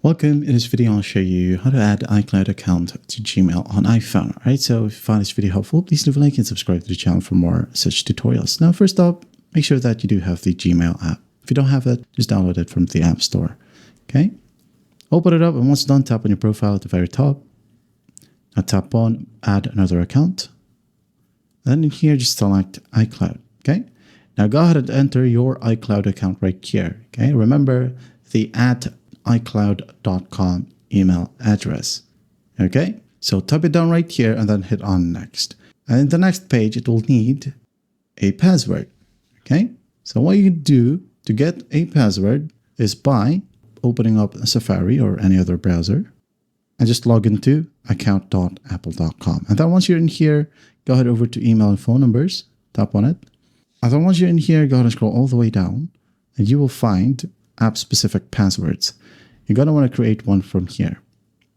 Welcome. In this video, I'll show you how to add iCloud account to Gmail on iPhone. All right, so if you find this video helpful, please leave a like and subscribe to the channel for more such tutorials. Now, first up, make sure that you do have the Gmail app. If you don't have it, just download it from the App Store. Okay, open it up, and once done, tap on your profile at the very top. Now tap on Add Another Account. Then in here, just select iCloud. Okay, now go ahead and enter your iCloud account right here. Okay, remember the @iCloud.com email address. Okay, so type it down right here and then hit on next. And in the next page, it will need a password. Okay, so what you can do to get a password is by opening up Safari or any other browser and just log into account.apple.com. And then once you're in here, go ahead over to email and phone numbers, tap on it. And then once you're in here, go ahead and scroll all the way down and you will find app-specific passwords. You're going to want to create one from here.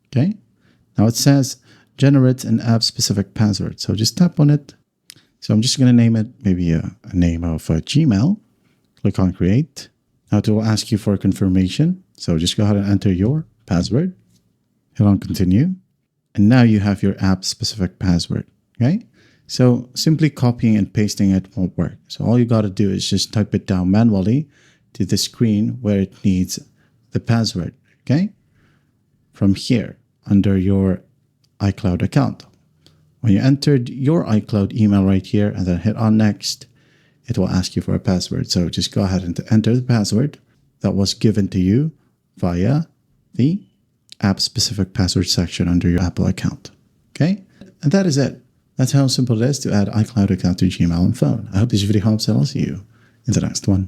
Okay, now it says generate an app-specific password. So just tap on it. So I'm just going to name it maybe a name of Gmail. Click on create. Now it will ask you for confirmation. So just go ahead and enter your password. Hit on continue. And now you have your app-specific password. Okay, so simply copying and pasting it won't work. So all you got to do is just type it down manually to the screen where it needs the password. Okay, from here under your iCloud account. When you entered your iCloud email right here and then hit on next, it will ask you for a password. So just go ahead and enter the password that was given to you via the app-specific password section under your Apple account. Okay, and that is it. That's how simple it is to add iCloud account to Gmail on phone. I hope this video helps and I'll see you in the next one.